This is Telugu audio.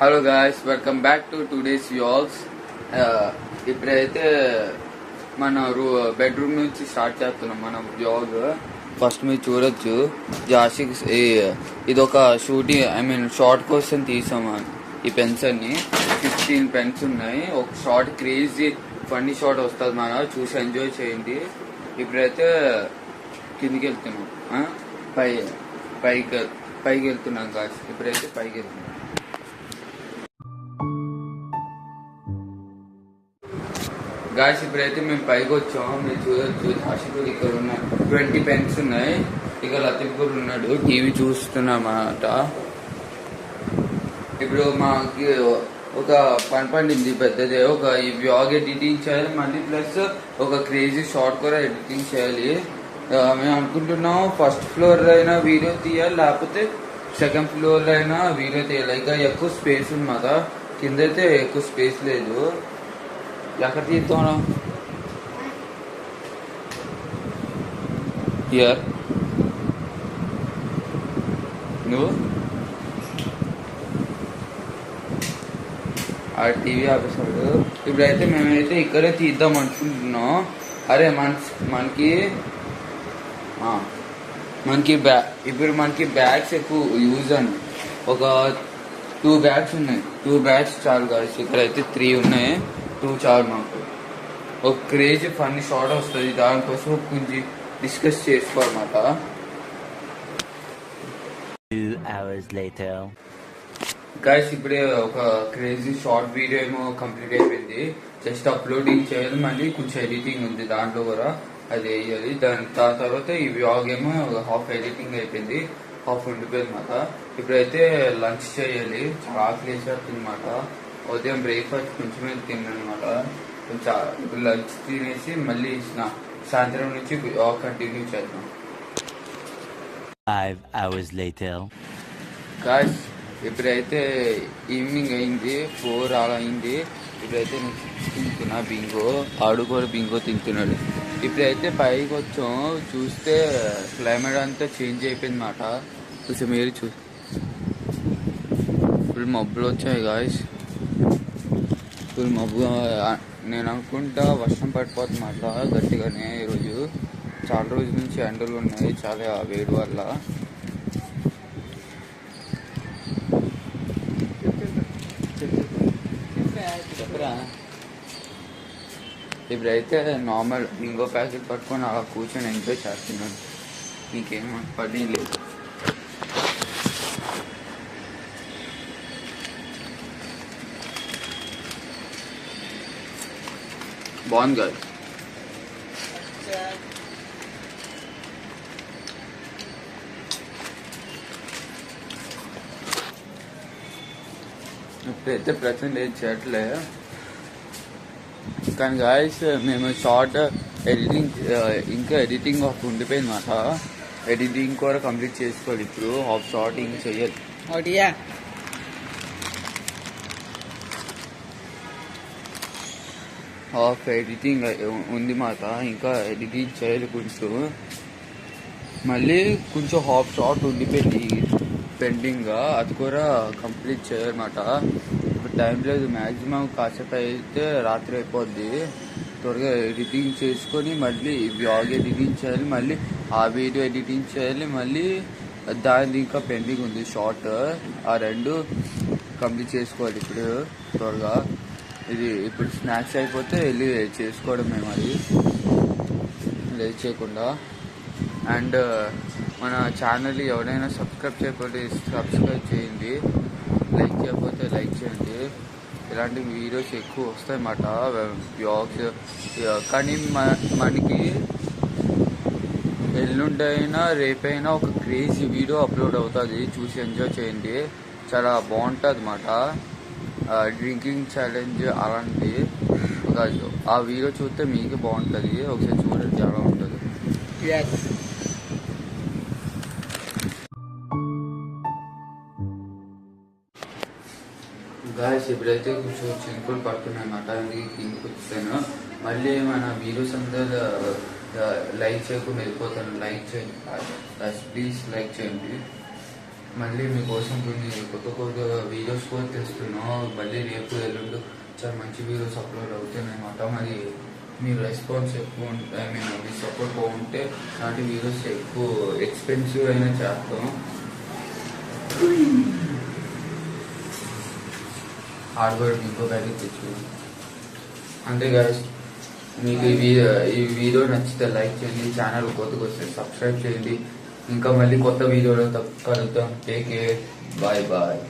Hello guys, welcome back to today's vlogs. ఇప్పుడైతే మన బెడ్రూమ్ నుంచి స్టార్ట్ చేస్తున్నాం మన వ్లాగ్. ఫస్ట్ మీరు చూడొచ్చు, జాషిక్ ఇది ఒక షూటింగ్ షార్ట్ కోసం తీసాము. ఈ పెన్స్ అన్ని 15 పెన్స్ ఉన్నాయి. ఒక షార్ట్ క్రేజీ ఫన్నీ షార్ట్ వస్తుంది, మన చూసి ఎంజాయ్ చేయండి. ఇప్పుడైతే కిందికి వెళ్తున్నాం, పైకి వెళ్తున్నాం గాయ్స్. ఇప్పుడైతే పైకి వెళ్తున్నాం. గాయస్ ఇప్పుడైతే మేము పైకి వచ్చాం. మీరు చూడొచ్చు, జాషిక్ ఇక్కడ ఉన్నాయి 20 పెన్స్ ఉన్నాయి. ఇక లతీఫ్ కూడా ఉన్నాడు, టీవీ చూస్తున్నామాట. ఇప్పుడు మాకి ఒక పని పండింది పెద్దదే. ఈ వ్లాగ్ ఎడిటింగ్ చేయాలి, మళ్ళీ ప్లస్ ఒక క్రేజీ షార్ట్ కూడా ఎడిటింగ్ చేయాలి. మేము అనుకుంటున్నాం ఫస్ట్ ఫ్లోర్ అయినా వీడియో తీయాలి, లేకపోతే సెకండ్ ఫ్లోర్ అయినా వీడియో తీయాలి. ఇక ఎక్కువ స్పేస్ ఉన్నమాట, కింద అయితే ఎక్కువ స్పేస్ లేదు. ఎక్కడ తీద్దాం? హియర్ నువ్వు ఆ టీవీ ఆపేసాడు. ఇప్పుడైతే మేమైతే ఇక్కడే తీద్దాం అనుకుంటున్నాం. అరే మనకి ఇప్పుడు మనకి బ్యాగ్స్ ఎక్కువ యూజ్ అండి. ఒక 2 బ్యాగ్స్ ఉన్నాయి. 2 బ్యాగ్స్ చాలు కాదు. ఇక్కడైతే 3 ఉన్నాయి. 2 చాలు మాకు. ఒక క్రేజీ ఫన్నీ షార్ట్ వస్తుంది, దానికోసం కొంచెం డిస్కస్ చేసుకోవాలన్నమాట. 2 hours later. గాయస్ ఇప్పుడే ఒక క్రేజీ షార్ట్ వీడియో ఏమో కంప్లీట్ అయిపోయింది. జస్ట్ అప్లోడింగ్ చేయాలి, మళ్ళీ కొంచెం ఎడిటింగ్ ఉంది దాంట్లో కూడా, అది వేయాలి. దాని తర్వాత ఈ వ్లాగ్ ఏమో హాఫ్ ఎడిటింగ్ అయిపోయింది, హాఫ్ ఉండిపోయింది అన్నమాట. ఇప్పుడైతే లంచ్ చేయాలి, చాలా ఆకలి వేసేస్తుంది అన్నమాట. ఉదయం బ్రేక్ఫాస్ట్ కొంచెమే తిన్నానమాట. ఇప్పుడు లంచ్ తినేసి మళ్ళీ సాయంత్రం నుంచి కంటిన్యూ చేద్దాం. 5 hours later. గాయ్స్ ఇప్పుడైతే ఈవినింగ్ అయింది, 4 అలా అయింది. ఇప్పుడైతే నేను తింటున్నా బింగో, ఆడు కూడా బింగో తింటున్నాడు. ఇప్పుడైతే పైకి వచ్చాం, చూస్తే క్లైమేట్ అంతా చేంజ్ అయిపోయింది మాట. కొంచెం మీరు ఇప్పుడు మబ్బులు వచ్చాయి గాయస్. ఇప్పుడు మబ్బు నేను అనుకుంటా వర్షం పడిపోతుంది అట్లా గట్టిగానే. ఈరోజు చాలా రోజుల నుంచి ఎండలు ఉన్నాయి, చాలా వేడి వల్ల. చెప్పరా? ఇప్పుడైతే నార్మల్ బింగో ప్యాకెట్ పట్టుకొని అలా కూర్చొని ఎంజాయ్ చేస్తున్నాను. నీకేం పని లేదు. బాగుంది కాదు. ఇప్పుడైతే ప్రజెంట్ ఏం చేయట్లే, కానీ గాయస్ మేము షార్ట్ ఎడిటింగ్ ఇంకా ఎడిటింగ్ వర్క్ ఉండిపోయింది మాట. ఎడిటింగ్ కూడా కంప్లీట్ చేసుకోవాలి. ఇప్పుడు హాఫ్ షార్ట్ ఇంక చెయ్యాలి. హాఫ్ ఎడిటింగ్ ఉంది మాట, ఇంకా ఎడిటింగ్ చేయాలి కొంచెం. మళ్ళీ కొంచెం హాఫ్ షార్ట్ ఉండిపోయింది పెండింగ్, అది కూడా కంప్లీట్ చేయాలన్నమాట. ఇప్పుడు టైం లేదు, మ్యాక్సిమం కాసేపు అయితే రాత్రి అయిపోద్ది. త్వరగా ఎడిటింగ్ చేసుకొని మళ్ళీ వ్లాగ్ ఎడిటింగ్ చేయాలి, మళ్ళీ ఆ వీడియో ఎడిటింగ్ చేయాలి, మళ్ళీ దాని ఇంకా పెండింగ్ ఉంది షార్ట్. ఆ 2 కంప్లీట్ చేసుకోవాలి ఇప్పుడు త్వరగా. ఇది ఇప్పుడు స్నాక్స్ అయిపోతే వెళ్ళి చేసుకోవడం మేము, అది లేట్ చేయకుండా. అండ్ మన ఛానల్ ఎవరైనా సబ్స్క్రైబ్ చేయకపోతే సబ్స్క్రైబ్ చేయండి, లైక్ చేయకపోతే లైక్ చేయండి. ఇలాంటి వీడియోస్ ఎక్కువ వస్తాయన్నమాట వ్లాగ్స్. కానీ మనకి ఎల్లుండైనా రేపైనా ఒక క్రేజీ వీడియో అప్లోడ్ అవుతుంది, చూసి ఎంజాయ్ చేయండి. చాలా బాగుంటుంది అన్నమాట. డ్రింకింగ్ ఛాలెంజ్ అలాంటి ఆ వీడియో చూస్తే మీకు బాగుంటుంది. ఒకసారి చూడండి ఎలా ఉంటుంది. గాయస్ ఇప్పుడైతే కొంచెం చినుకులు పడుతున్నాయి అన్నమాట, అందుకే కిందకి వచ్చాను. మళ్ళీ మన వీడియోస్ అందరూ లైక్ చేయకుండా వెళ్ళిపోతాను. లైక్ చేయండి ప్లీజ్, లైక్ చేయండి. మళ్ళీ మీకోసం కొన్ని కొత్త కొత్త వీడియోస్ కూడా తెస్తున్నాం. మళ్ళీ రేపు ఎల్లుండి చాలా మంచి వీడియోస్ అప్లోడ్ అవుతున్నాయి అన్నమాట. మరి మీ రెస్పాన్స్ ఎక్కువ ఉంటే మీ సపోర్ట్ బాగుంటే అలాంటి వీడియోస్ ఎక్కువ ఎక్స్పెన్సివ్ అయినా చేస్తాం. హార్డ్వర్డ్ ఇంకో బ్యాగ్ తెచ్చు. అంతే గాయస్, మీకు ఈ వీడియో నచ్చితే లైక్ చేయండి, ఛానల్ కొత్తగా వస్తే సబ్స్క్రైబ్ చేయండి. ఇంకా మళ్ళీ కొత్త వీడియోలో కలుద్దాం. Take care, bye bye.